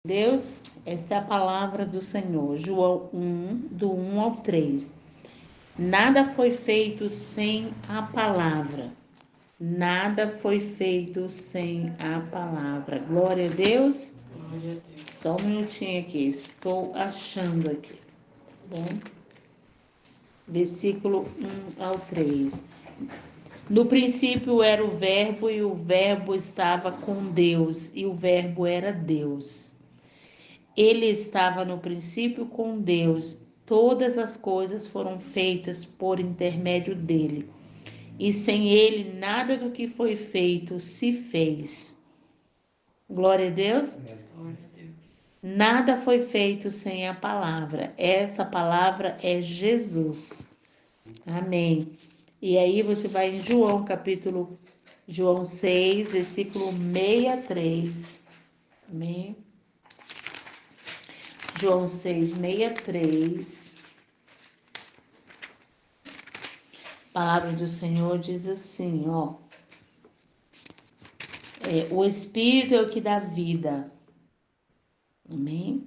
Deus, esta é a palavra do Senhor. João 1, do 1 ao 3. Nada foi feito sem a palavra. Nada foi feito sem a palavra. Glória a Deus. Glória a Deus. Só um minutinho aqui, estou achando aqui. Tá bom? Versículo 1 ao 3. No princípio era o verbo, e o verbo estava com Deus, e o verbo era Deus. Ele estava no princípio com Deus. Todas as coisas foram feitas por intermédio dele. E sem ele, nada do que foi feito se fez. Glória a Deus. Glória a Deus. Nada foi feito sem a palavra. Essa palavra é Jesus. Amém. E aí você vai em João 6, versículo 63. Amém. João 6, 63. A palavra do Senhor diz assim, ó. O Espírito é o que dá vida. Amém?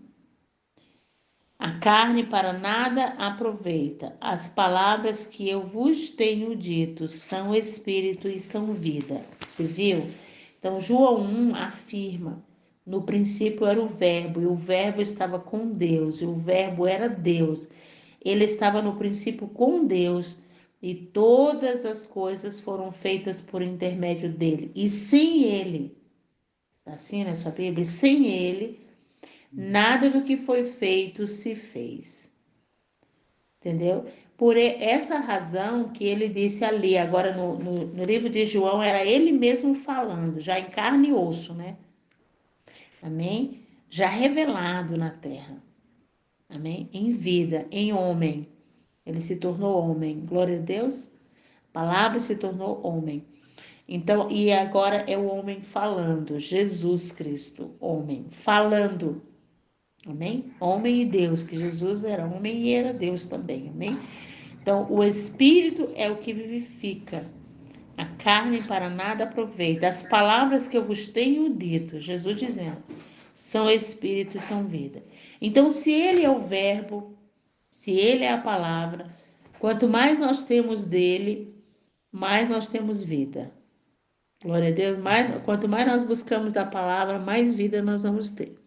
A carne para nada aproveita. As palavras que eu vos tenho dito são Espírito e são vida. Você viu? Então, João 1 afirma, no princípio era o verbo, e o verbo estava com Deus, e o verbo era Deus. Ele estava no princípio com Deus, e todas as coisas foram feitas por intermédio dele. E sem ele, assim na sua Bíblia, sem ele, nada do que foi feito se fez. Entendeu? Por essa razão que ele disse ali, agora no livro de João, era ele mesmo falando, já em carne e osso, né? Amém? Já revelado na terra. Amém? Em vida, em homem. Ele se tornou homem. Glória a Deus. A palavra se tornou homem. Então, e agora é o homem falando. Jesus Cristo, homem, falando. Amém? Homem e Deus, que Jesus era homem e era Deus também. Amém? Então, o Espírito é o que vivifica. A carne para nada aproveita. As palavras que eu vos tenho dito, Jesus dizendo, são Espírito e são vida. Então, se Ele é o verbo, se Ele é a palavra, quanto mais nós temos dele, mais nós temos vida. Glória a Deus. Quanto mais nós buscamos da palavra, mais vida nós vamos ter.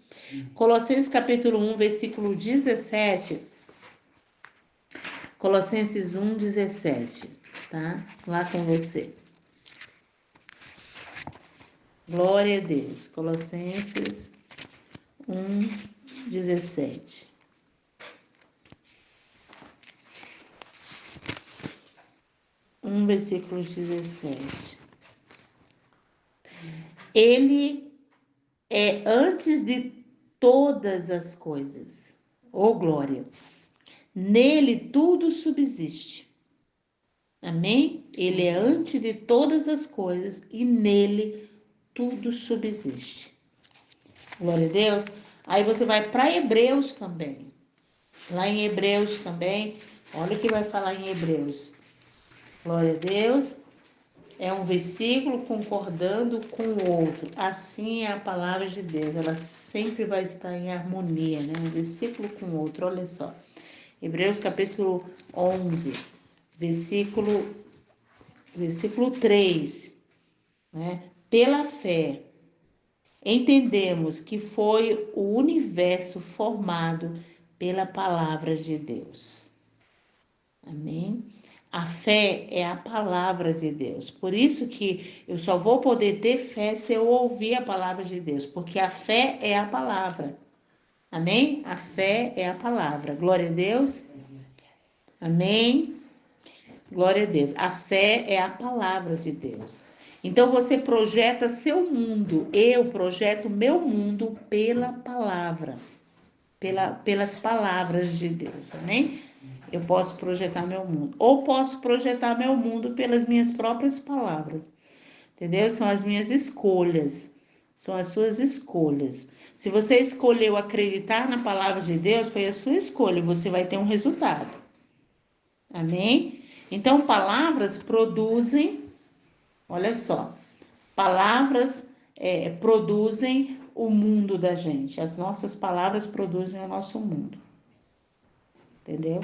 Colossenses capítulo 1, versículo 17. Colossenses 1, 17. Tá? Lá com você. Glória a Deus. Colossenses 1, 17. Versículo 17. Ele é antes de todas as coisas. Ô glória! Nele tudo subsiste. Amém? Ele é antes de todas as coisas e nele tudo subsiste. Glória a Deus. Aí você vai para Hebreus também. Lá em Hebreus também. Olha o que vai falar em Hebreus. Glória a Deus. É um versículo concordando com o outro. Assim é a palavra de Deus. Ela sempre vai estar em harmonia, né? Um versículo com o outro. Olha só. Hebreus capítulo 11, versículo 3. Né? Pela fé, entendemos que foi o universo formado pela palavra de Deus. Amém? A fé é a palavra de Deus. Por isso que eu só vou poder ter fé se eu ouvir a palavra de Deus, porque a fé é a palavra. Amém? A fé é a palavra. Glória a Deus. Amém? Glória a Deus. A fé é a palavra de Deus. Então você projeta seu mundo. Eu projeto meu mundo pela palavra. Pelas palavras de Deus. Amém? Eu posso projetar meu mundo. Ou posso projetar meu mundo pelas minhas próprias palavras. Entendeu? São as minhas escolhas. São as suas escolhas. Se você escolheu acreditar na palavra de Deus, foi a sua escolha. Você vai ter um resultado. Amém? Então, palavras produzem, olha só, palavras produzem o mundo da gente. As nossas palavras produzem o nosso mundo. Entendeu?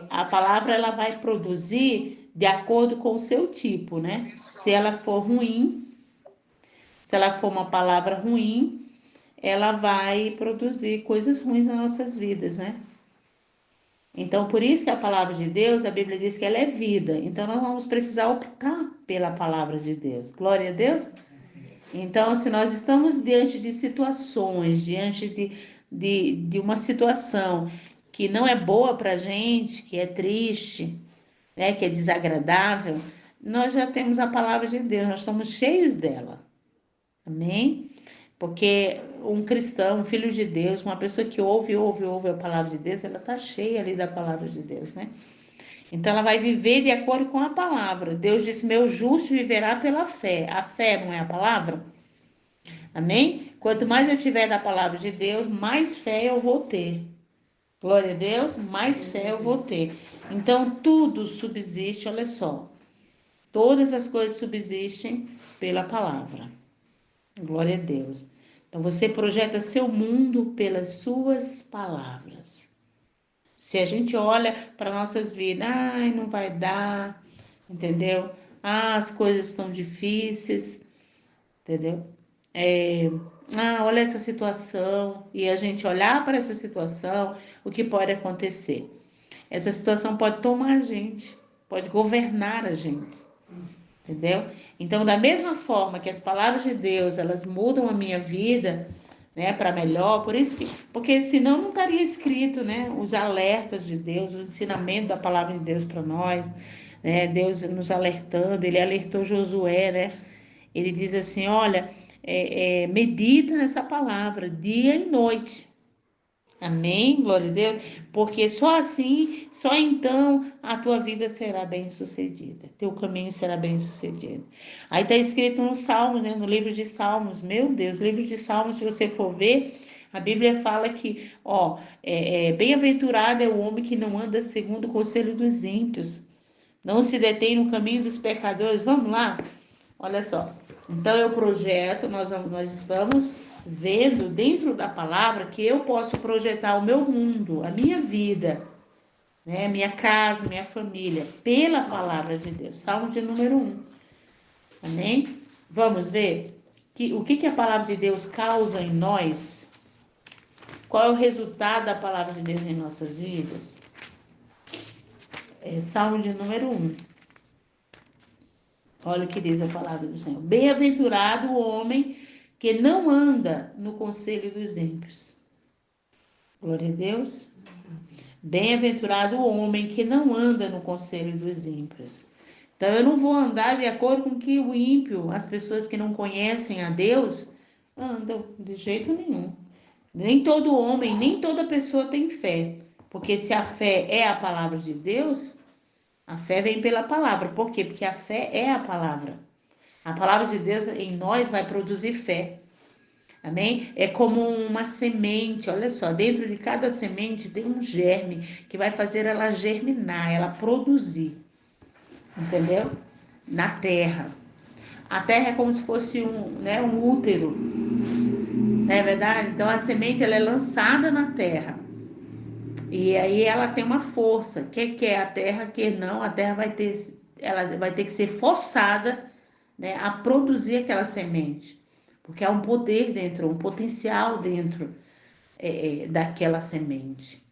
A palavra ela vai produzir de acordo com o seu tipo, né? Se ela for ruim, se ela for uma palavra ruim, ela vai produzir coisas ruins nas nossas vidas, né? Então, por isso que a palavra de Deus, a Bíblia diz que ela é vida. Então, nós vamos precisar optar pela palavra de Deus. Glória a Deus. Então, se nós estamos diante de situações, diante de uma situação que não é boa para a gente, que é triste, né, que é desagradável, nós já temos a palavra de Deus, nós estamos cheios dela. Amém? Porque um cristão, um filho de Deus, uma pessoa que ouve a palavra de Deus, ela está cheia ali da palavra de Deus, né? Então ela vai viver de acordo com a palavra. Deus disse: meu justo viverá pela fé. A fé não é a palavra? Amém? Quanto mais eu tiver da palavra de Deus, mais fé eu vou ter. Glória a Deus, mais fé eu vou ter. Então tudo subsiste, olha só. Todas as coisas subsistem pela palavra. Glória a Deus. Então você projeta seu mundo pelas suas palavras. Se a gente olha para nossas vidas, ai, não vai dar, entendeu? Ah, as coisas estão difíceis, entendeu? Olha essa situação, e a gente olhar para essa situação, o que pode acontecer? Essa situação pode tomar a gente, pode governar a gente. Entendeu? Então, da mesma forma que as palavras de Deus, elas mudam a minha vida, né, para melhor, porque senão não estaria escrito, né, os alertas de Deus, o ensinamento da palavra de Deus para nós, né, Deus nos alertando, ele alertou Josué, né, ele diz assim, olha, medita nessa palavra, dia e noite. Amém? Glória a Deus. Porque só assim, só então a tua vida será bem sucedida. Teu caminho será bem sucedido. Aí está escrito no Salmo, né? No livro de Salmos. Meu Deus, livro de Salmos, se você for ver, a Bíblia fala que, bem-aventurado é o homem que não anda segundo o conselho dos ímpios. Não se detém no caminho dos pecadores. Vamos lá? Olha só. Então eu projeto, nós estamos vendo dentro da palavra que eu posso projetar o meu mundo, a minha vida, né, minha casa, minha família, pela palavra de Deus. Salmo de número 1. Amém? Vamos ver o que a palavra de Deus causa em nós? Qual é o resultado da palavra de Deus em nossas vidas? Salmo de número 1. Olha o que diz a palavra do Senhor. Bem-aventurado o homem que não anda no conselho dos ímpios. Glória a Deus. Bem-aventurado o homem que não anda no conselho dos ímpios. Então, eu não vou andar de acordo com que o ímpio, as pessoas que não conhecem a Deus, andam de jeito nenhum. Nem todo homem, nem toda pessoa tem fé. Porque se a fé é a palavra de Deus, a fé vem pela palavra. Por quê? Porque a fé é a palavra. A palavra de Deus em nós vai produzir fé. Amém? É como uma semente, olha só, dentro de cada semente tem um germe que vai fazer ela germinar, ela produzir. Entendeu? Na terra. A terra é como se fosse um útero. Não é verdade? Então a semente ela é lançada na terra. E aí ela tem uma força. Quer a terra, quer não, a terra ela vai ter que ser forçada, né, a produzir aquela semente. Porque há um poder dentro, um potencial dentro daquela semente.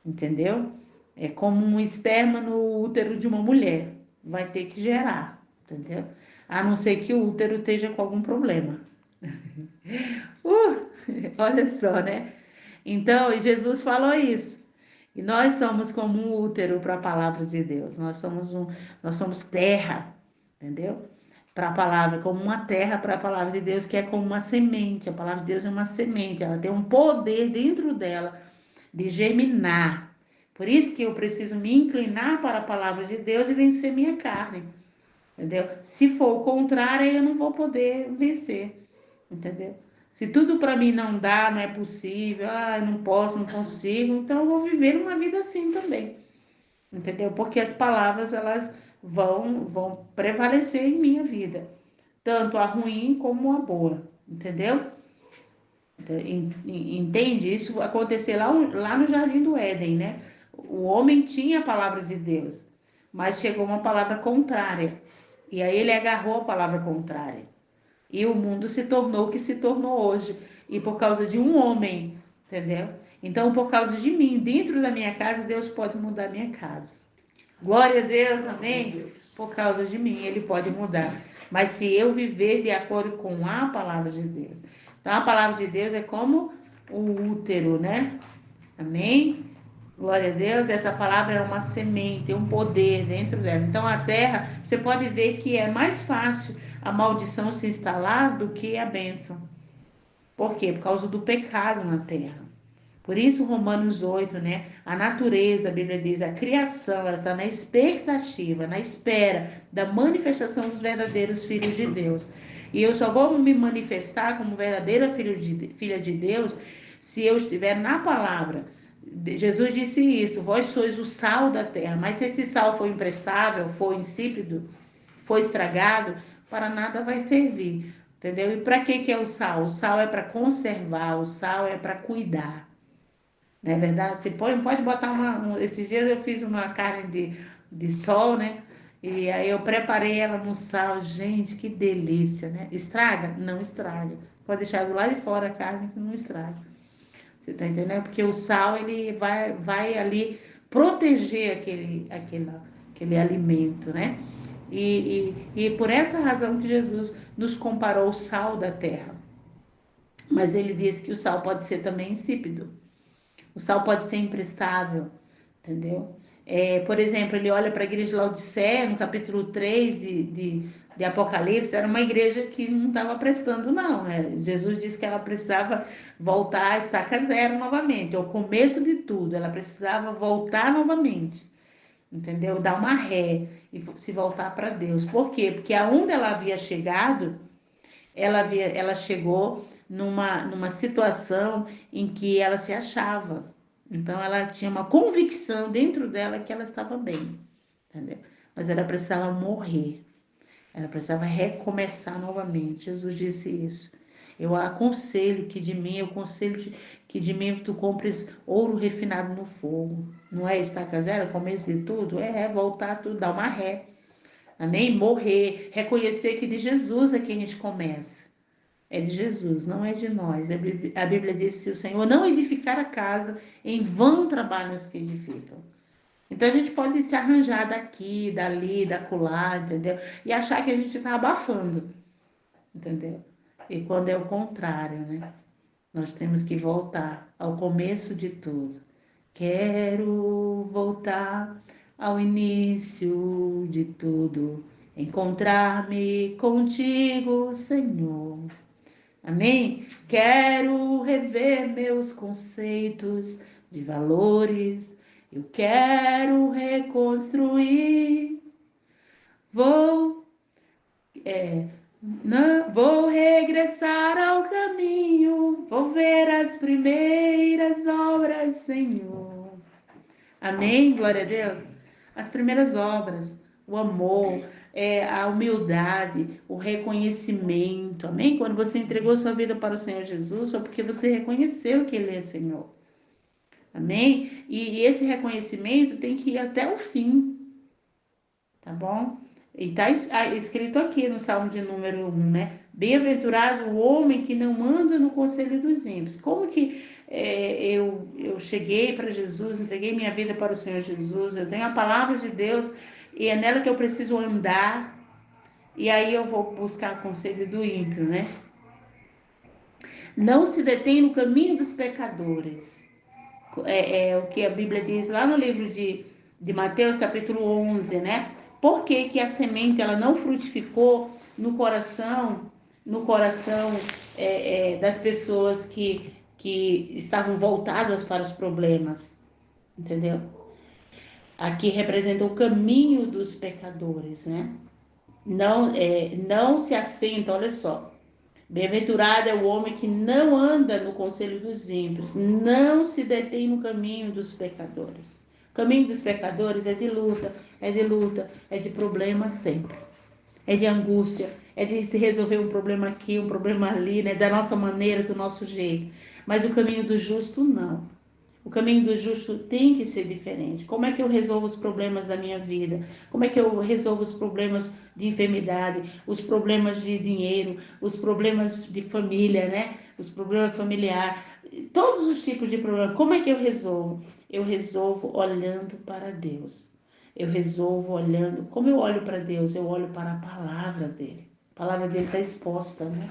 Entendeu? É como um esperma no útero de uma mulher. Vai ter que gerar, entendeu? A não ser que o útero esteja com algum problema. Olha só, né? Então, Jesus falou isso. E nós somos como um útero para a palavra de Deus. Nós somos terra, entendeu? Para a palavra, como uma terra para a palavra de Deus, que é como uma semente. A palavra de Deus é uma semente, ela tem um poder dentro dela de germinar. Por isso que eu preciso me inclinar para a palavra de Deus e vencer minha carne. Entendeu? Se for o contrário, aí eu não vou poder vencer. Entendeu? Se tudo para mim não dá, não é possível, não posso, não consigo, então eu vou viver uma vida assim também. Entendeu? Porque as palavras elas vão prevalecer em minha vida. tanto a ruim como a boa, entendeu? Entende? Isso aconteceu lá no Jardim do Éden, né? O homem tinha a palavra de Deus, mas chegou uma palavra contrária. E aí ele agarrou a palavra contrária. E o mundo se tornou o que se tornou hoje. E por causa de um homem, entendeu? Então, por causa de mim, dentro da minha casa, Deus pode mudar a minha casa. Glória a Deus, amém? Por causa de mim, Ele pode mudar. Mas se eu viver de acordo com a palavra de Deus. Então, a palavra de Deus é como o útero, né? Amém? Glória a Deus. Essa palavra é uma semente, um poder dentro dela. Então, a terra, você pode ver que é mais fácil a maldição se instalar do que a bênção. Por quê? Por causa do pecado na terra. Por isso, Romanos 8, né? A natureza, a Bíblia diz, a criação, ela está na expectativa, na espera da manifestação dos verdadeiros filhos de Deus. E eu só vou me manifestar como verdadeira filha de Deus se eu estiver na palavra. Jesus disse isso, vós sois o sal da terra, mas se esse sal for imprestável, for insípido, for estragado, para nada vai servir, entendeu? E para que é o sal? O sal é para conservar, o sal é para cuidar. Não é verdade? Você pode botar esses dias eu fiz uma carne de sol, né? E aí eu preparei ela no sal. Gente, que delícia, né? Estraga? Não estraga. Pode deixar do lado de fora a carne que não estraga. Você tá entendendo? Porque o sal, ele vai ali proteger aquele alimento, né? E por essa razão que Jesus nos comparou o sal da terra. Mas ele disse que o sal pode ser também insípido. O sal pode ser imprestável, entendeu? Por exemplo, ele olha para a igreja de Laodiceia, no capítulo 3 de Apocalipse, era uma igreja que não estava prestando, não. Jesus disse que ela precisava voltar a estaca zero novamente, é o começo de tudo, ela precisava voltar novamente, entendeu? Dar uma ré e se voltar para Deus. Por quê? Porque aonde ela havia chegado, ela chegou numa situação em que ela se achava. Então, ela tinha uma convicção dentro dela que ela estava bem, entendeu? Mas ela precisava morrer, ela precisava recomeçar novamente. Jesus disse isso. Eu aconselho que de mim, que de mim tu compres ouro refinado no fogo. Não é estaca zero, começo de tudo? Voltar tudo, dar uma ré. Amém? Morrer, reconhecer que de Jesus é que a gente começa. É de Jesus, não é de nós. A Bíblia diz: se o Senhor não edificar a casa, em vão trabalham os que edificam. Então a gente pode se arranjar daqui, dali, dacolá, entendeu? E achar que a gente está abafando, entendeu? E quando é o contrário, né? Nós temos que voltar ao começo de tudo. Quero voltar ao início de tudo, encontrar-me contigo, Senhor. Amém? Quero rever meus conceitos de valores. Eu quero reconstruir. Vou, vou regressar ao caminho. Vou ver as primeiras obras, Senhor. Amém? Glória a Deus. As primeiras obras, o amor, a humildade, o reconhecimento. Amém? Quando você entregou sua vida para o Senhor Jesus, foi porque você reconheceu que Ele é Senhor. Amém? E esse reconhecimento tem que ir até o fim. Tá bom? E está escrito aqui no Salmo de número 1, né? Bem-aventurado o homem que não anda no conselho dos ímpios. Como que eu cheguei para Jesus, entreguei minha vida para o Senhor Jesus, eu tenho a palavra de Deus e é nela que eu preciso andar, e aí eu vou buscar o conselho do ímpio, né? Não se detém no caminho dos pecadores. É o que a Bíblia diz lá no livro de Mateus, capítulo 11, né? Por que que a semente ela não frutificou no coração das pessoas que estavam voltadas para os problemas, entendeu? Aqui representa o caminho dos pecadores, né? Não se assenta, olha só. Bem-aventurado é o homem que não anda no conselho dos ímpios, não se detém no caminho dos pecadores. O caminho dos pecadores é de luta, é de problema sempre. É de angústia, é de se resolver um problema aqui, um problema ali, né? Da nossa maneira, do nosso jeito. Mas o caminho do justo, não. O caminho do justo tem que ser diferente. Como é que eu resolvo os problemas da minha vida? Como é que eu resolvo os problemas de enfermidade, os problemas de dinheiro, os problemas de família, né? Os problemas familiares, todos os tipos de problemas. Como é que eu resolvo? Eu resolvo olhando para Deus. Eu resolvo olhando. Como eu olho para Deus? Eu olho para a palavra dele. A palavra dele está exposta, né?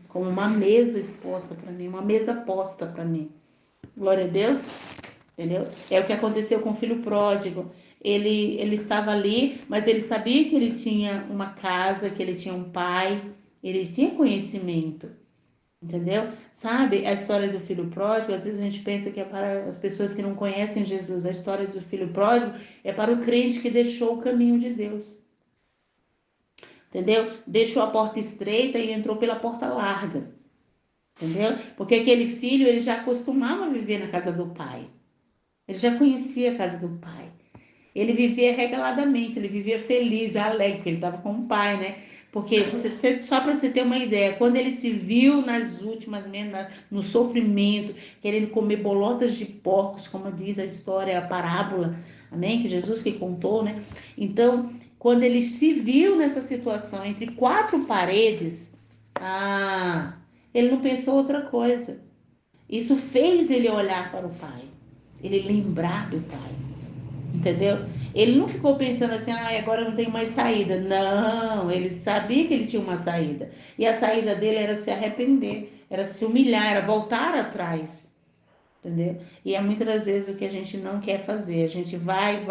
Como uma mesa exposta para mim, uma mesa posta para mim. Glória a Deus, entendeu? É o que aconteceu com o filho pródigo. Ele estava ali, mas ele sabia que ele tinha uma casa, que ele tinha um pai, ele tinha conhecimento, entendeu? Sabe a história do filho pródigo? Às vezes a gente pensa que é para as pessoas que não conhecem Jesus. A história do filho pródigo é para o crente que deixou o caminho de Deus, entendeu? Deixou a porta estreita e entrou pela porta larga, entendeu? Porque aquele filho, ele já costumava viver na casa do pai. Ele já conhecia a casa do pai. Ele vivia regaladamente, ele vivia feliz, alegre, porque ele estava com o pai, né? Porque, só para você ter uma ideia, quando ele se viu nas últimas, no sofrimento, querendo comer bolotas de porcos, como diz a história, a parábola, amém? Que Jesus que contou, né? Então, quando ele se viu nessa situação, entre quatro paredes, ele não pensou outra coisa. Isso fez ele olhar para o pai, ele lembrar do pai, entendeu? Ele não ficou pensando assim, agora não tem mais saída. Não, ele sabia que ele tinha uma saída. E a saída dele era se arrepender, era se humilhar, era voltar atrás, entendeu? E é muitas das vezes o que a gente não quer fazer. A gente vai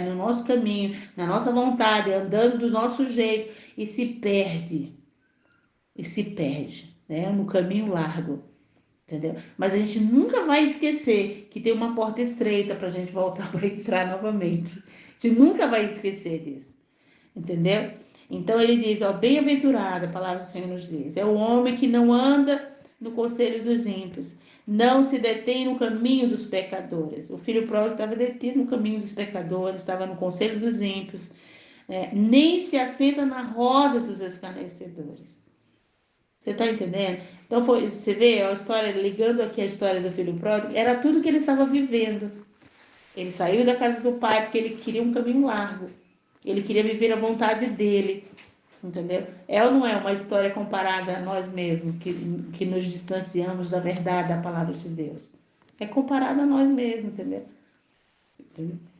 no nosso caminho, na nossa vontade, andando do nosso jeito e se perde. E se perde, né? No caminho largo. Entendeu? Mas a gente nunca vai esquecer que tem uma porta estreita para a gente voltar para entrar novamente. A gente nunca vai esquecer disso. Entendeu? Então ele diz, ó, bem-aventurado, a palavra do Senhor nos diz, é o homem que não anda no conselho dos ímpios, não se detém no caminho dos pecadores. O filho pródigo estava detido no caminho dos pecadores, estava no conselho dos ímpios, nem se assenta na roda dos escarnecedores. Você está entendendo? Então, você vê a história, ligando aqui a história do filho pródigo, era tudo que ele estava vivendo. Ele saiu da casa do pai porque ele queria um caminho largo. Ele queria viver a vontade dele, entendeu? É ou não é uma história comparada a nós mesmos, que nos distanciamos da verdade da palavra de Deus? É comparada a nós mesmos, entendeu?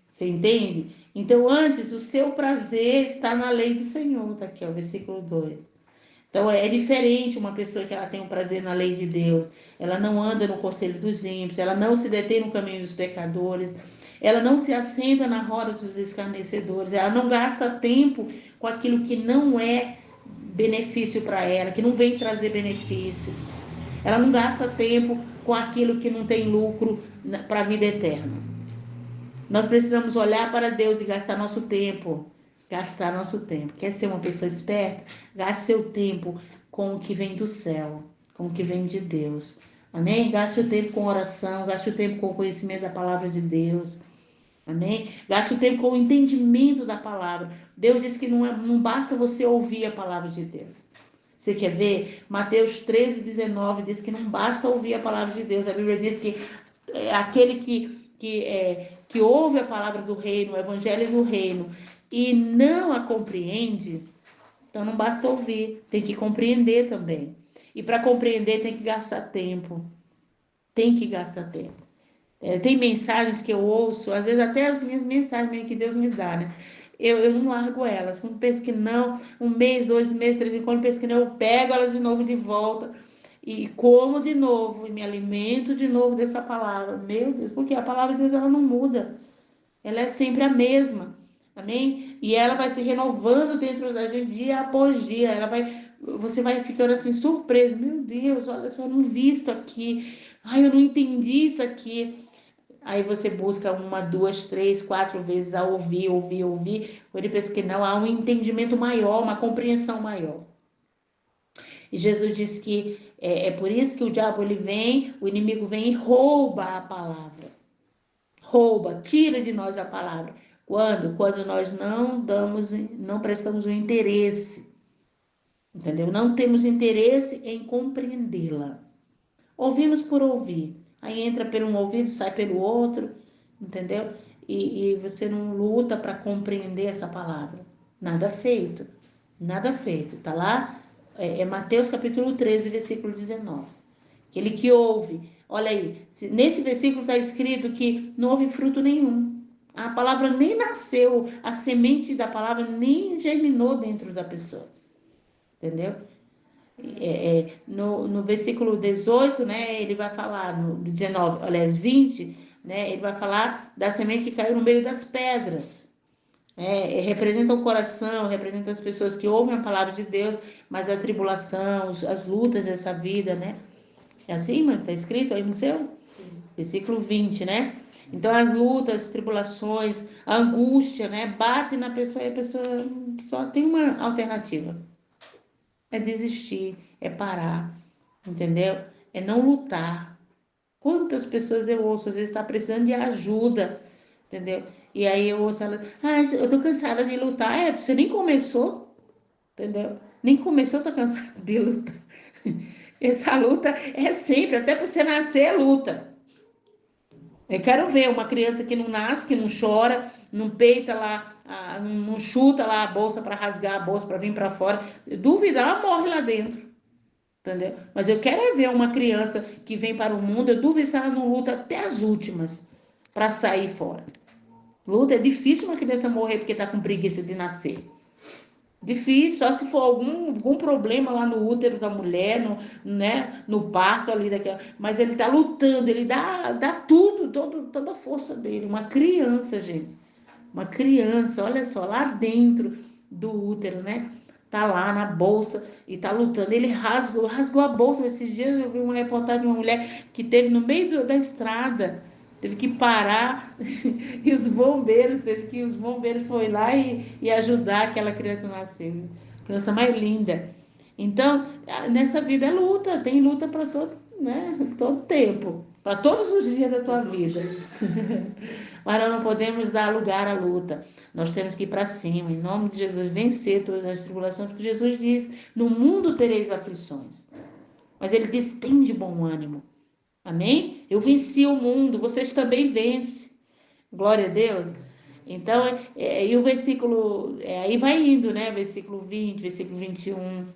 Você entende? Então, antes, o seu prazer está na lei do Senhor, tá aqui, ó, versículo 2. Então é diferente uma pessoa que ela tem um prazer na lei de Deus, ela não anda no conselho dos ímpios, ela não se detém no caminho dos pecadores, ela não se assenta na roda dos escarnecedores, ela não gasta tempo com aquilo que não é benefício para ela, que não vem trazer benefício. Ela não gasta tempo com aquilo que não tem lucro para a vida eterna. Nós precisamos olhar para Deus e gastar nosso tempo. Gastar nosso tempo. Quer ser uma pessoa esperta? Gaste seu tempo com o que vem do céu, com o que vem de Deus. Amém? Gaste o tempo com oração, gaste o tempo com o conhecimento da palavra de Deus. Amém? Gaste o tempo com o entendimento da palavra. Deus diz que não basta você ouvir a palavra de Deus. Você quer ver? Mateus 13:19 diz que não basta ouvir a palavra de Deus. A Bíblia diz que aquele que ouve a palavra do reino, o evangelho do reino, e não a compreende, então não basta ouvir, tem que compreender também. E para compreender tem que gastar tempo. Tem que gastar tempo. Tem mensagens que eu ouço, às vezes até as minhas mensagens que Deus me dá, né? Eu não largo elas. Quando penso que não, um mês, 2 meses, 3 meses, quando penso que não, eu pego elas de novo de volta e como de novo e me alimento de novo dessa palavra. Meu Deus, porque a palavra de Deus ela não muda. Ela é sempre a mesma. Amém? E ela vai se renovando dentro da gente dia após dia. Você vai ficando assim surpreso. Meu Deus, olha só, eu não vi isso aqui. Ai, eu não entendi isso aqui. Aí você busca 1, 2, 3, 4 vezes a ouvir. Quando ele pensa que não, há um entendimento maior, uma compreensão maior. E Jesus disse que é por isso que o diabo ele vem, o inimigo vem e rouba a palavra. Rouba, tira de nós a palavra. Quando? Quando nós não prestamos o interesse. entendeu? Não temos interesse em compreendê-la. Ouvimos por ouvir, aí entra pelo um ouvido, sai pelo outro, entendeu? E você não luta para compreender essa palavra. Nada feito, nada feito. Tá lá, é Mateus capítulo 13, versículo 19. Aquele que ouve, olha aí, nesse versículo está escrito que não houve fruto nenhum. A palavra nem nasceu, a semente da palavra nem germinou dentro da pessoa, entendeu? No versículo 18, né, ele vai falar, no 19, aliás, 20, né, ele vai falar da semente que caiu no meio das pedras. Representa o coração, representa as pessoas que ouvem a palavra de Deus, mas a tribulação, as lutas dessa vida, né? É assim, mano? Tá escrito aí no seu? Sim. Versículo 20, né? Então, as lutas, as tribulações, a angústia, né? Bate na pessoa e a pessoa só tem uma alternativa. É desistir, é parar, entendeu? É não lutar. Quantas pessoas eu ouço, às vezes está precisando de ajuda, entendeu? E aí eu ouço ela, eu tô cansada de lutar. Você nem começou, entendeu? Nem começou, tá cansada de lutar. Essa luta é sempre, até para você nascer é luta. Eu quero ver uma criança que não nasce, que não chora, não peita lá, não chuta lá a bolsa para rasgar a bolsa, para vir para fora. Dúvida, ela morre lá dentro. Entendeu? Mas eu quero é ver uma criança que vem para o mundo, eu duvido se ela não luta até as últimas para sair fora. Luta, é difícil uma criança morrer porque está com preguiça de nascer. Difícil, só se for algum problema lá no útero da mulher, né, no parto ali daquela. Mas ele está lutando, ele dá tudo, toda a força dele. Uma criança, gente. Uma criança, olha só, lá dentro do útero, né? Tá lá na bolsa e tá lutando. Ele rasgou a bolsa. Esses dias eu vi uma reportagem de uma mulher que teve no meio da estrada, teve que parar e os bombeiros foi lá e ajudar aquela criança a nascer. Criança mais linda. Então, nessa vida é luta, tem luta para todo, né? Todo tempo, para todos os dias da tua vida. Mas nós não podemos dar lugar à luta. Nós temos que ir para cima, em nome de Jesus, vencer todas as tribulações, porque Jesus diz: no mundo tereis aflições. Mas ele diz: tem de bom ânimo. Amém? Eu venci o mundo, vocês também vencem. Glória a Deus. Então, e o versículo, aí vai indo, né? Versículo 20, versículo 21,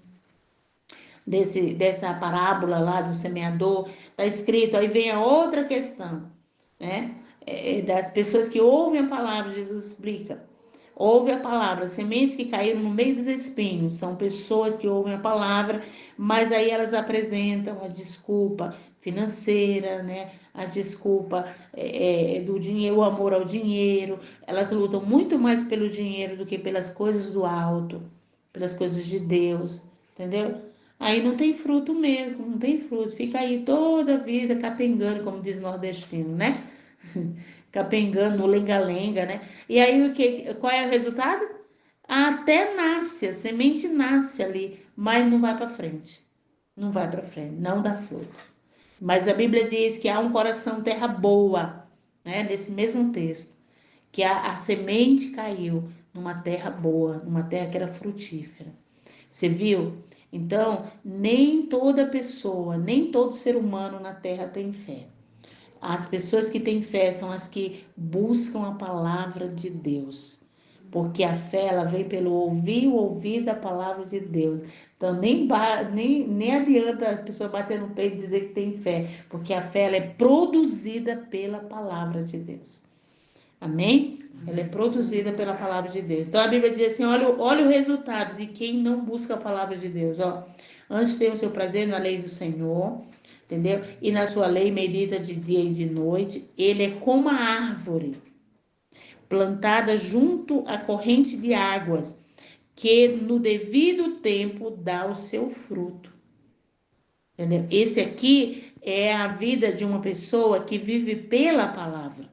dessa parábola lá do semeador, está escrito, aí vem a outra questão, né? Das pessoas que ouvem a palavra, Jesus explica. Ouve a palavra, sementes que caíram no meio dos espinhos, são pessoas que ouvem a palavra, mas aí elas apresentam a desculpa financeira, né? A desculpa do dinheiro, o amor ao dinheiro. Elas lutam muito mais pelo dinheiro do que pelas coisas do alto, pelas coisas de Deus, entendeu? Aí não tem fruto mesmo, não tem fruto. Fica aí toda a vida capengando, como diz o nordestino, né? Capengando no lenga-lenga, né? E aí qual é o resultado? Até nasce, a semente nasce ali, mas não vai para frente. Não vai para frente, não dá fruto. Mas a Bíblia diz que há um coração terra boa, né? Nesse mesmo texto, que a semente caiu numa terra boa, numa terra que era frutífera. Você viu? Então, nem toda pessoa, nem todo ser humano na terra tem fé. As pessoas que têm fé são as que buscam a palavra de Deus. Porque a fé, ela vem pelo ouvir da palavra de Deus. Então, nem adianta a pessoa bater no peito e dizer que tem fé. Porque a fé, ela é produzida pela palavra de Deus. Amém? Ela é produzida pela palavra de Deus. Então, a Bíblia diz assim, olha o resultado de quem não busca a palavra de Deus. Ó, antes tem o seu prazer na lei do Senhor, entendeu? E na sua lei medita de dia e de noite. Ele é como a árvore plantada junto à corrente de águas, que no devido tempo dá o seu fruto. Entendeu? Esse aqui é a vida de uma pessoa que vive pela palavra.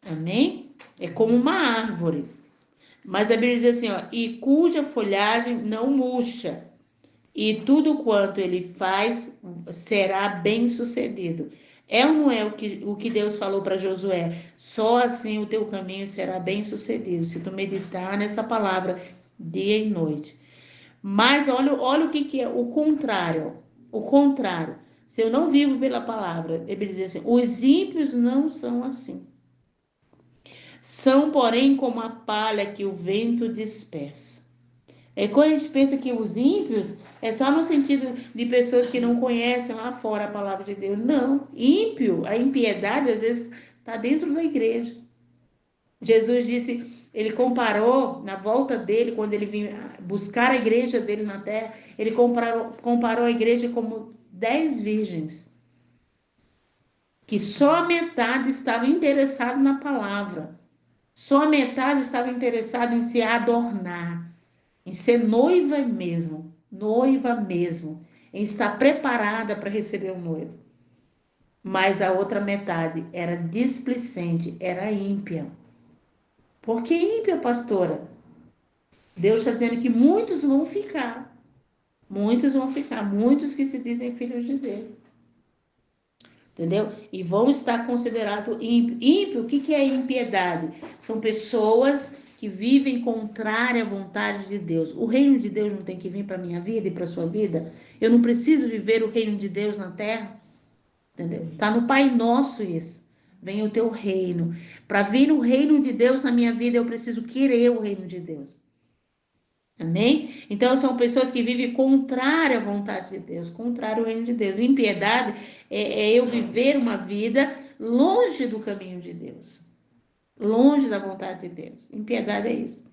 Amém? É como uma árvore. Mas a Bíblia diz assim, ó, e cuja folhagem não murcha, e tudo quanto ele faz será bem sucedido. É ou não é o que Deus falou para Josué? Só assim o teu caminho será bem sucedido, se tu meditar nessa palavra dia e noite. Mas olha o que é o contrário. O contrário. Se eu não vivo pela palavra, ele diz assim: os ímpios não são assim. São, porém, como a palha que o vento dispersa. É quando a gente pensa que os ímpios é só no sentido de pessoas que não conhecem lá fora a palavra de Deus. Não. Ímpio, a impiedade, às vezes, está dentro da igreja. Jesus disse, ele comparou na volta dele, quando ele vinha buscar a igreja dele na terra, ele comparou a igreja como 10 virgens, que só a metade estava interessado na palavra, só a metade estava interessado em se adornar, em ser noiva mesmo, em estar preparada para receber o noivo. Mas a outra metade era displicente, era ímpia. Por que ímpia, pastora? Deus está dizendo que muitos vão ficar. Muitos vão ficar. Muitos que se dizem filhos de Deus. Entendeu? E vão estar considerados ímpios. Ímpio, o que é impiedade? São pessoas que vivem contrária à vontade de Deus. O reino de Deus não tem que vir para a minha vida e para a sua vida? Eu não preciso viver o reino de Deus na terra? Entendeu? Está no Pai Nosso isso. Venha o teu reino. Para vir o reino de Deus na minha vida, eu preciso querer o reino de Deus. Amém? Então, são pessoas que vivem contrário à vontade de Deus, contrário ao reino de Deus. Impiedade é eu viver uma vida longe do caminho de Deus, longe da vontade de Deus. Impiedade é isso.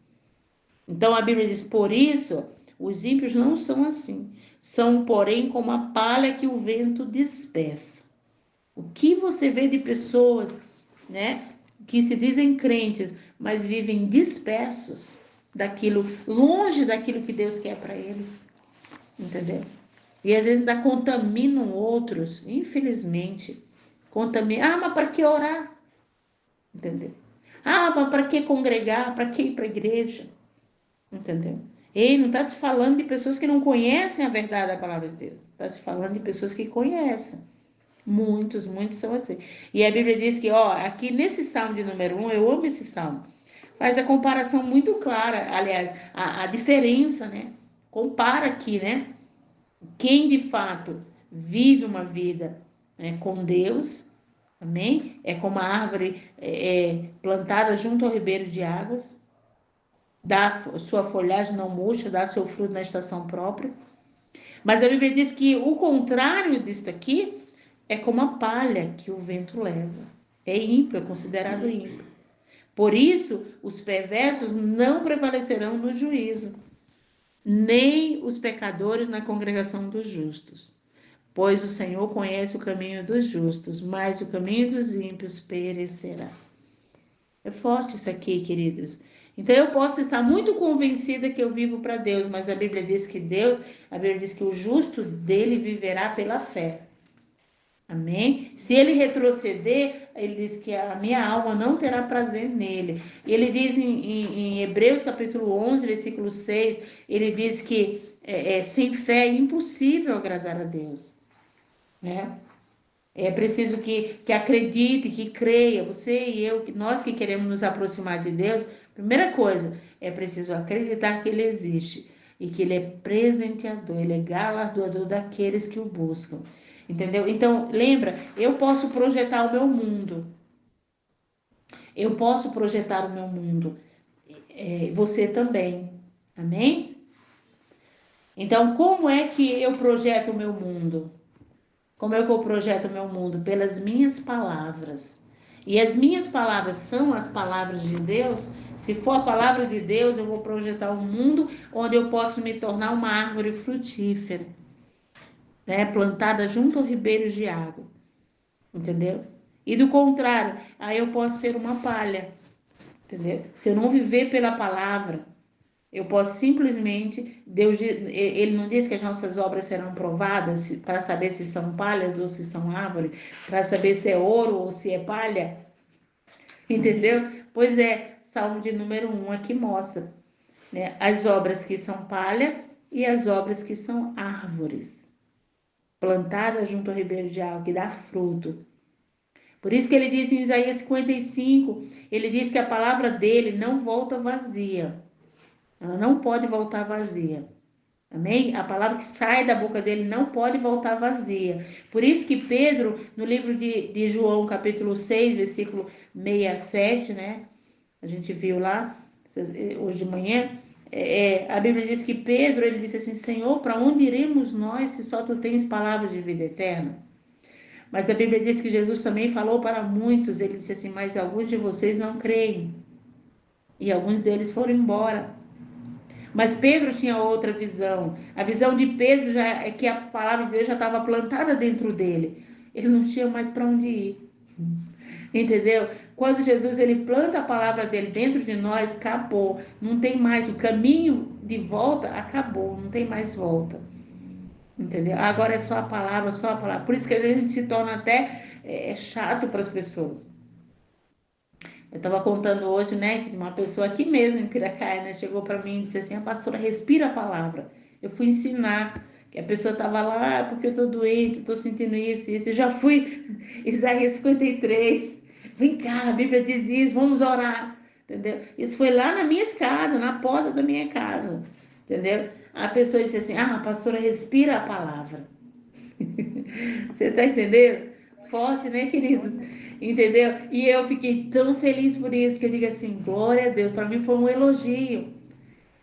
Então, a Bíblia diz, por isso, os ímpios não são assim. São, porém, como a palha que o vento dispersa. O que você vê de pessoas, né, que se dizem crentes, mas vivem dispersos daquilo, longe daquilo que Deus quer para eles, entendeu? E às vezes ainda contaminam outros, infelizmente. Contaminam. Ah, mas para que orar? Entendeu? Ah, mas para que congregar? Para que ir para a igreja? Entendeu? Ele não está se falando de pessoas que não conhecem a verdade da palavra de Deus. Está se falando de pessoas que conhecem. Muitos são assim. E a Bíblia diz que, ó, aqui nesse salmo de número 1, eu amo esse salmo. Faz a comparação muito clara, aliás, a diferença, né? Compara aqui, né? Quem de fato vive uma vida, né, com Deus, amém? É como a árvore plantada junto ao ribeiro de águas, dá sua folhagem não murcha, dá seu fruto na estação própria. Mas a Bíblia diz que o contrário disso aqui é como a palha que o vento leva. É ímpio, é considerado ímpio. Por isso, os perversos não prevalecerão no juízo, nem os pecadores na congregação dos justos. Pois o Senhor conhece o caminho dos justos, mas o caminho dos ímpios perecerá. É forte isso aqui, queridos. Então eu posso estar muito convencida que eu vivo para Deus, mas a Bíblia diz que a Bíblia diz que o justo dele viverá pela fé. Amém? Se ele retroceder, ele diz que a minha alma não terá prazer nele. Ele diz em Hebreus capítulo 11, versículo 6, ele diz que sem fé é impossível agradar a Deus. Né? É preciso que acredite, que creia, você e eu, nós que queremos nos aproximar de Deus, primeira coisa, é preciso acreditar que Ele existe e que Ele é presenteador, Ele é galardoador daqueles que o buscam. Entendeu? Então, lembra, eu posso projetar o meu mundo. Eu posso projetar o meu mundo. Você também. Amém? Então, como é que eu projeto o meu mundo? Como é que eu projeto o meu mundo? Pelas minhas palavras. E as minhas palavras são as palavras de Deus. Se for a palavra de Deus, eu vou projetar um mundo onde eu posso me tornar uma árvore frutífera, né? Plantada junto a ribeiros de água. Entendeu? E do contrário, aí eu posso ser uma palha. Entendeu? Se eu não viver pela palavra, eu posso simplesmente, Deus, ele não diz que as nossas obras serão provadas para saber se são palhas ou se são árvores, para saber se é ouro ou se é palha, entendeu? Pois é, Salmo de número 1 aqui mostra, né, as obras que são palha e as obras que são árvores, plantadas junto ao ribeiro de água, que dá fruto. Por isso que ele diz em Isaías 55, ele diz que a palavra dele não volta vazia. Ela não pode voltar vazia. Amém? A palavra que sai da boca dele não pode voltar vazia. Por isso que Pedro, no livro de João, capítulo 6, versículo 67, né? A gente viu lá, hoje de manhã, a Bíblia diz que Pedro, ele disse assim, Senhor, para onde iremos nós se só tu tens palavras de vida eterna? Mas a Bíblia diz que Jesus também falou para muitos, ele disse assim, mas alguns de vocês não creem. E alguns deles foram embora. Mas Pedro tinha outra visão. A visão de Pedro já é que a palavra de Deus já estava plantada dentro dele. Ele não tinha mais para onde ir. Entendeu? Quando Jesus ele planta a palavra dele dentro de nós, acabou. Não tem mais. O caminho de volta acabou. Não tem mais volta. Entendeu? Agora é só a palavra, só a palavra. Por isso que às vezes a gente se torna até chato para as pessoas. Eu estava contando hoje, né, que uma pessoa aqui mesmo em Piracaia, né, chegou para mim e disse assim, a pastora, respira a palavra. Eu fui ensinar, que a pessoa estava lá, porque eu estou doente, estou sentindo isso, isso. Eu já fui, Isaías 53, vem cá, a Bíblia diz isso, vamos orar, entendeu? Isso foi lá na minha escada, na porta da minha casa, entendeu? A pessoa disse assim, ah, pastora, respira a palavra. Você está entendendo? Forte, né, queridos? Entendeu? E eu fiquei tão feliz por isso que eu digo assim, glória a Deus, para mim foi um elogio,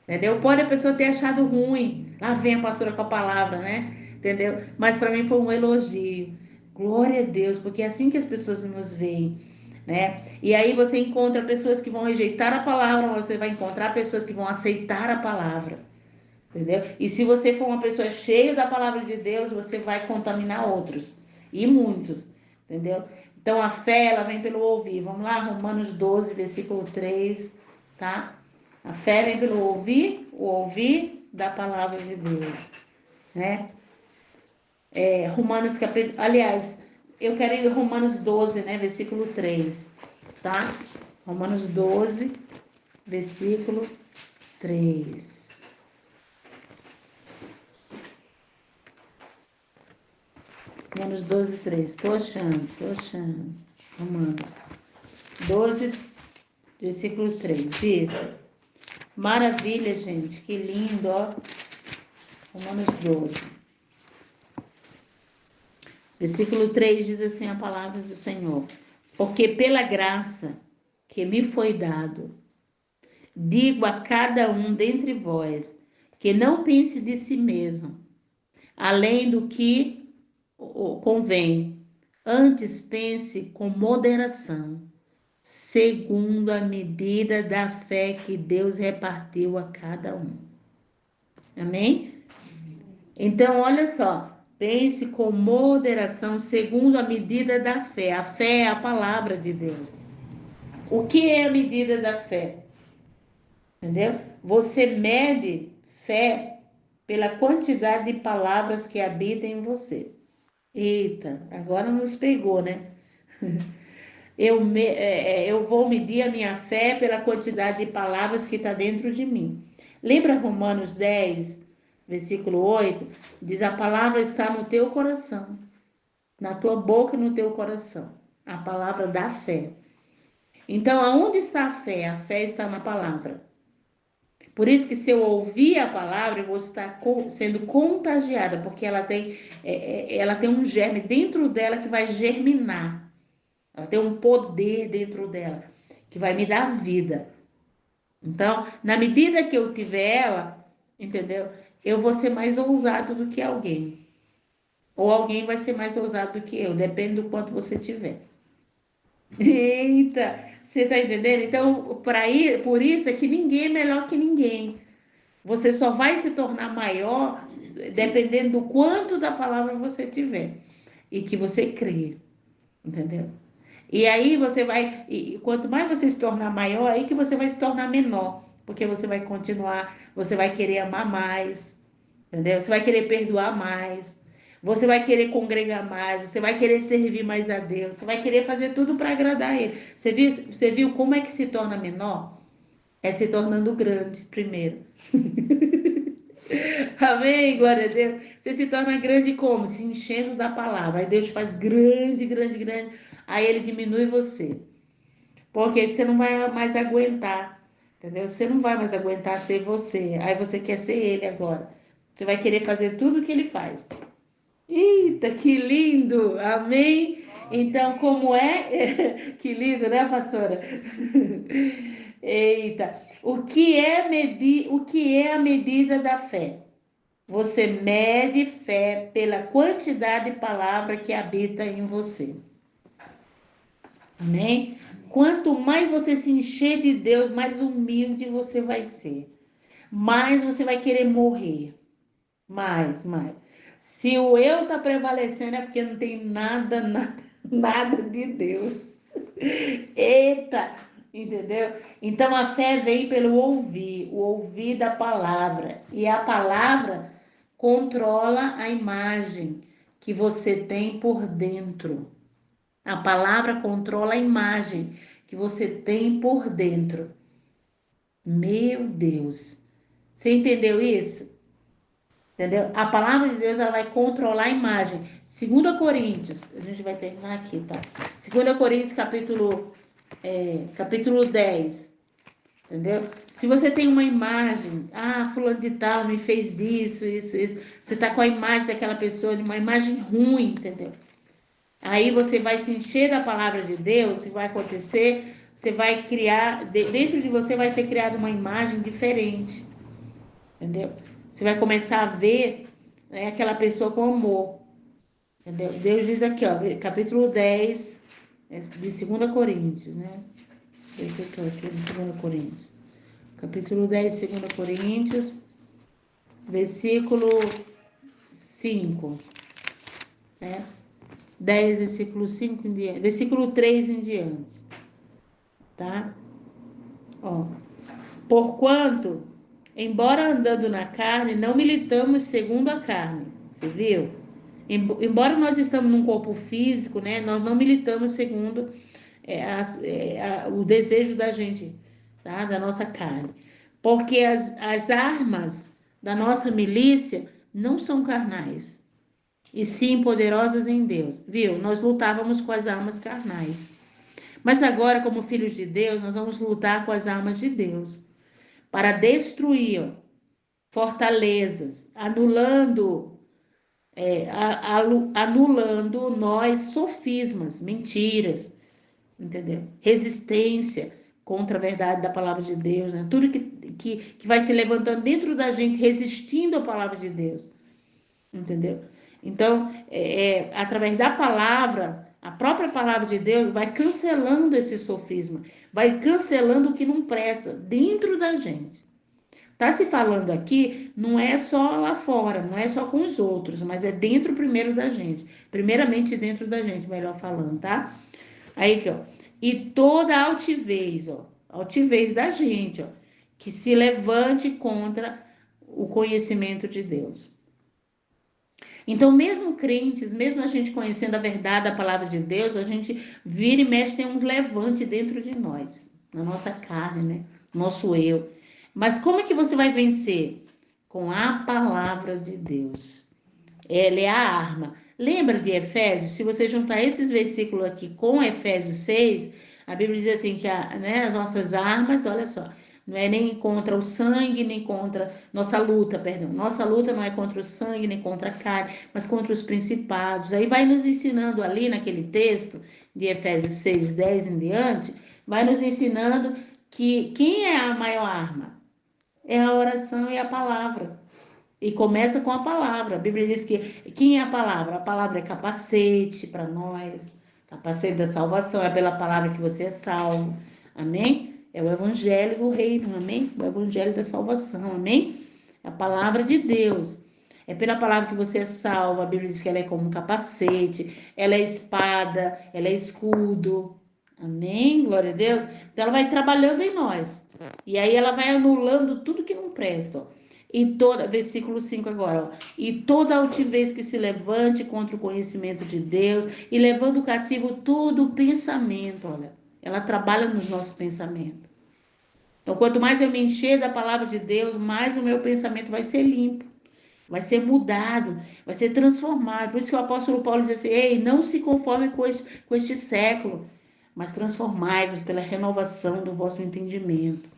entendeu? Pode a pessoa ter achado ruim, lá vem a pastora com a palavra, né? Entendeu? Mas para mim foi um elogio. Glória a Deus, porque é assim que as pessoas nos veem, né? E aí você encontra pessoas que vão rejeitar a palavra, você vai encontrar pessoas que vão aceitar a palavra. Entendeu? E se você for uma pessoa cheia da palavra de Deus, você vai contaminar outros. E muitos. Entendeu? Então a fé, ela vem pelo ouvir. Vamos lá, Romanos 12, versículo 3, tá? A fé vem pelo ouvir, o ouvir da palavra de Deus, né? Romanos capítulo, aliás, eu quero ir em Romanos 12, né, versículo 3, tá? Romanos 12, versículo 3. Romanos 12, 3. Estou achando. Romanos 12, versículo 3. Isso. Maravilha, gente. Que lindo, ó. Romanos 12. Versículo 3 diz assim a palavra do Senhor. Porque pela graça que me foi dado, digo a cada um dentre vós, que não pense de si mesmo, além do que convém. Antes pense com moderação, segundo a medida da fé que Deus repartiu a cada um. Amém? Então, olha só, pense com moderação, segundo a medida da fé. A fé é a palavra de Deus. O que é a medida da fé? Entendeu? Você mede fé pela quantidade de palavras que habitam em você. Eita, agora nos pegou, né? Eu vou medir a minha fé pela quantidade de palavras que está dentro de mim. Lembra Romanos 10, versículo 8? Diz: a palavra está no teu coração, na tua boca e no teu coração. A palavra da fé. Então, aonde está a fé? A fé está na palavra. Por isso que se eu ouvir a palavra, eu vou estar sendo contagiada, porque ela tem um germe dentro dela que vai germinar. Ela tem um poder dentro dela que vai me dar vida. Então, na medida que eu tiver ela, entendeu? Eu vou ser mais ousado do que alguém. Ou alguém vai ser mais ousado do que eu, depende do quanto você tiver. Eita, você tá entendendo? Então, por isso é que ninguém é melhor que ninguém. Você só vai se tornar maior dependendo do quanto da palavra você tiver e que você crê, entendeu? E aí você vai, e quanto mais você se tornar maior, aí que você vai se tornar menor, porque você vai continuar, você vai querer amar mais, entendeu? Você vai querer perdoar mais, você vai querer congregar mais, você vai querer servir mais a Deus, você vai querer fazer tudo para agradar Ele. Você viu como é que se torna menor? É se tornando grande primeiro. Amém, glória a Deus. Você se torna grande como? Se enchendo da palavra. Aí Deus te faz grande, grande, grande. Aí Ele diminui você. Porque você não vai mais aguentar, entendeu? Você não vai mais aguentar ser você. Aí você quer ser Ele agora. Você vai querer fazer tudo o que ele faz. Eita, que lindo! Amém? Então, como é? Que lindo, né, pastora? Eita, o que é a medida da fé? Você mede fé pela quantidade de palavra que habita em você. Amém? Quanto mais você se encher de Deus, mais humilde você vai ser. Mais você vai querer morrer. Mais. Se o eu tá prevalecendo é porque não tem nada de Deus. Eita, entendeu? Então a fé vem pelo ouvir, o ouvir da palavra. E a palavra controla a imagem que você tem por dentro. A palavra controla a imagem que você tem por dentro. Meu Deus. Você entendeu isso? Entendeu? A palavra de Deus ela vai controlar a imagem. 2 Coríntios, a gente vai terminar aqui, tá? 2 Coríntios, capítulo 10. Entendeu? Se você tem uma imagem, fulano de tal me fez isso. Você tá com a imagem daquela pessoa, uma imagem ruim, entendeu? Aí você vai se encher da palavra de Deus, e vai acontecer, você vai criar, dentro de você vai ser criada uma imagem diferente, entendeu? Você vai começar a ver, né, aquela pessoa com amor, entendeu? Deus diz aqui, ó, capítulo 10 de 2 Coríntios, né? Deixa eu aqui no 2 Coríntios. Capítulo 10 de 2 Coríntios, versículo 5, né? 10, versículo 5 em diante, versículo 3 em diante, tá? Ó, porquanto, embora andando na carne, não militamos segundo a carne, você viu? Embora nós estamos num corpo físico, né? Nós não militamos segundo o desejo da gente, tá? Da nossa carne. Porque as armas da nossa milícia não são carnais, e sim poderosas em Deus. Viu? Nós lutávamos com as armas carnais. Mas agora, como filhos de Deus, nós vamos lutar com as armas de Deus para destruir fortalezas, anulando nós sofismas, mentiras, entendeu? Resistência contra a verdade da palavra de Deus, né? Tudo que vai se levantando dentro da gente, resistindo à palavra de Deus, entendeu? Então, através da palavra, a própria palavra de Deus vai cancelando esse sofisma, vai cancelando o que não presta dentro da gente. Tá se falando aqui, não é só lá fora, não é só com os outros, mas é dentro primeiro da gente. Primeiramente dentro da gente, melhor falando, tá? Aí aqui, ó. E toda altivez, ó, altivez da gente, ó, que se levante contra o conhecimento de Deus. Então, mesmo crentes, mesmo a gente conhecendo a verdade da palavra de Deus, a gente vira e mexe, tem uns levantes dentro de nós, na nossa carne, né? Nosso eu. Mas como é que você vai vencer? Com a palavra de Deus. Ela é a arma. Lembra de Efésios? Se você juntar esses versículos aqui com Efésios 6, a Bíblia diz assim que as nossas armas, olha só, não é nem contra o sangue, nem contra nossa luta, perdão. Nossa luta não é contra o sangue, nem contra a carne, mas contra os principados. Aí vai nos ensinando ali naquele texto de Efésios 6, 10 em diante, vai nos ensinando que quem é a maior arma? É a oração e a palavra. E começa com a palavra. A Bíblia diz que quem é a palavra? A palavra é capacete para nós, capacete da salvação, é pela palavra que você é salvo. Amém? É o evangelho do reino, amém? O evangelho da salvação, amém? É a palavra de Deus. É pela palavra que você é salvo. A Bíblia diz que ela é como um capacete, ela é espada, ela é escudo. Amém? Glória a Deus. Então ela vai trabalhando em nós. E aí ela vai anulando tudo que não presta, ó. Versículo 5 agora, ó. E toda altivez que se levante contra o conhecimento de Deus, e levando cativo todo o pensamento, olha, ela trabalha nos nossos pensamentos. Então, quanto mais eu me encher da palavra de Deus, mais o meu pensamento vai ser limpo, vai ser mudado, vai ser transformado. Por isso que o apóstolo Paulo diz assim: ei, não se conforme com este século, mas transformai-vos pela renovação do vosso entendimento.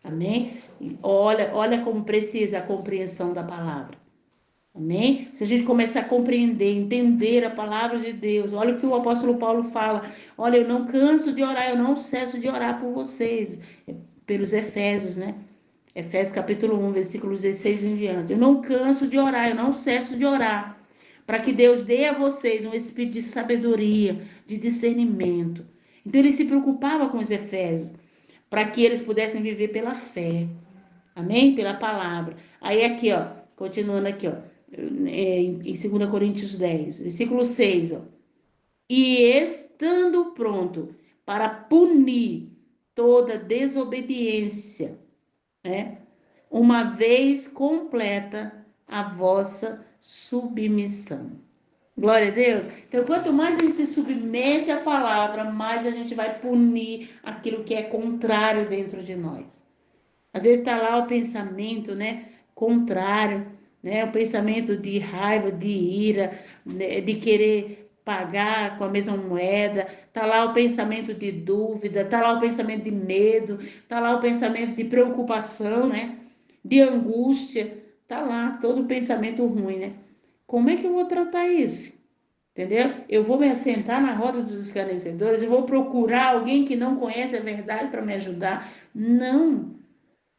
Amém? Olha como precisa a compreensão da palavra. Amém? Se a gente começar a compreender, entender a palavra de Deus, olha o que o apóstolo Paulo fala. Olha, eu não canso de orar, eu não cesso de orar por vocês. Pelos Efésios, né? Efésios capítulo 1, versículos 16 em diante. Eu não canso de orar, eu não cesso de orar, para que Deus dê a vocês um espírito de sabedoria, de discernimento. Então ele se preocupava com os Efésios, para que eles pudessem viver pela fé. Amém? Pela palavra. Aí aqui, ó, continuando aqui, ó, em 2 Coríntios 10, versículo 6, ó. E estando pronto para punir toda desobediência, né? Uma vez completa a vossa submissão. Glória a Deus. Então, quanto mais a gente se submete à palavra, mais a gente vai punir aquilo que é contrário dentro de nós. Às vezes está lá o pensamento, né, contrário, né, o pensamento de raiva, de ira, né, de querer pagar com a mesma moeda, está lá o pensamento de dúvida, está lá o pensamento de medo, está lá o pensamento de preocupação, né, de angústia, está lá todo o pensamento ruim, né? Como é que eu vou tratar isso? Entendeu? Eu vou me assentar na roda dos esclarecedores, eu vou procurar alguém que não conhece a verdade para me ajudar? Não.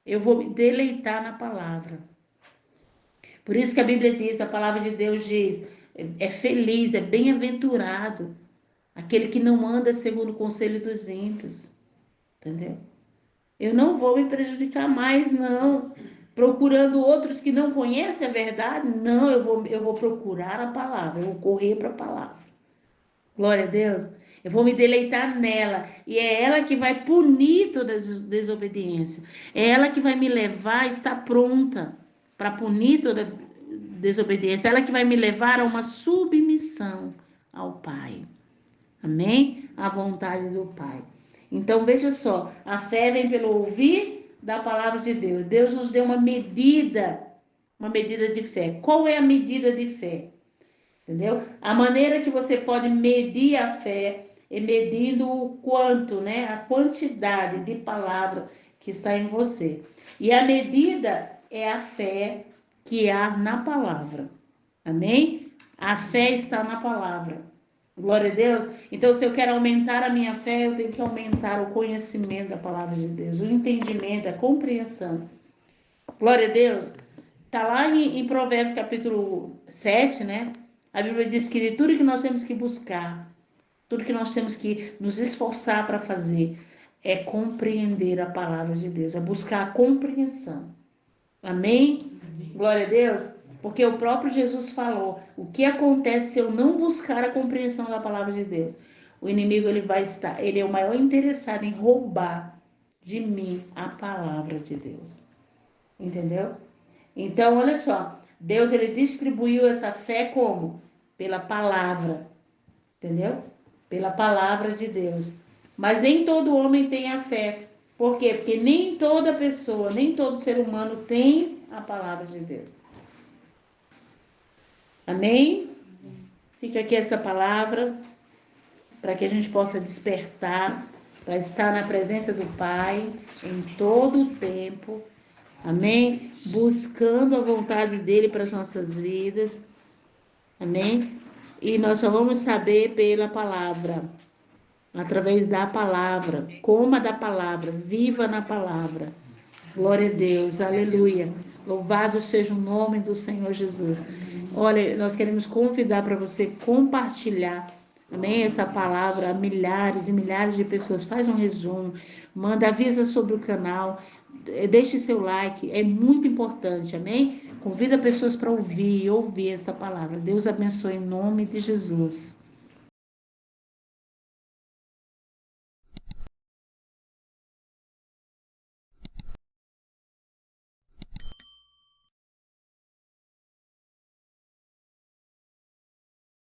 Eu vou me deleitar na palavra. Por isso que a Bíblia diz, a palavra de Deus diz, é feliz, é bem-aventurado aquele que não anda segundo o conselho dos ímpios. Entendeu? Eu não vou me prejudicar mais, não. Procurando outros que não conhecem a verdade, não, eu vou procurar a palavra, eu vou correr para a palavra. Glória a Deus. Eu vou me deleitar nela. E é ela que vai punir toda desobediência. É ela que vai me levar a estar pronta para punir toda desobediência. É ela que vai me levar a uma submissão ao Pai. Amém? À vontade do Pai. Então, veja só. A fé vem pelo ouvir da palavra de Deus. Deus nos deu uma medida de fé. Qual é a medida de fé? Entendeu? A maneira que você pode medir a fé é medindo o quanto, né? A quantidade de palavra que está em você. E a medida é a fé que há na palavra. Amém? A fé está na palavra. Glória a Deus. Então, se eu quero aumentar a minha fé, eu tenho que aumentar o conhecimento da palavra de Deus, o entendimento, a compreensão. Glória a Deus. Está lá em Provérbios capítulo 7, né? A Bíblia diz que tudo que nós temos que buscar, tudo que nós temos que nos esforçar para fazer, é compreender a palavra de Deus, é buscar a compreensão. Amém? Glória a Deus. Porque o próprio Jesus falou, o que acontece se eu não buscar a compreensão da palavra de Deus? O inimigo ele é o maior interessado em roubar de mim a palavra de Deus. Entendeu? Então, olha só, Deus ele distribuiu essa fé como? Pela palavra, entendeu? Pela palavra de Deus. Mas nem todo homem tem a fé. Por quê? Porque nem toda pessoa, nem todo ser humano tem a palavra de Deus. Amém? Fica aqui essa palavra para que a gente possa despertar, para estar na presença do Pai em todo o tempo. Amém? Buscando a vontade dele para as nossas vidas. Amém? E nós só vamos saber pela palavra, através da palavra, coma da palavra, viva na palavra. Glória a Deus, aleluia. Louvado seja o nome do Senhor Jesus. Olha, nós queremos convidar para você compartilhar, amém? Essa palavra a milhares e milhares de pessoas. Faz um resumo, manda, avisa sobre o canal, deixe seu like, é muito importante, amém? Convida pessoas para ouvir esta palavra. Deus abençoe em nome de Jesus.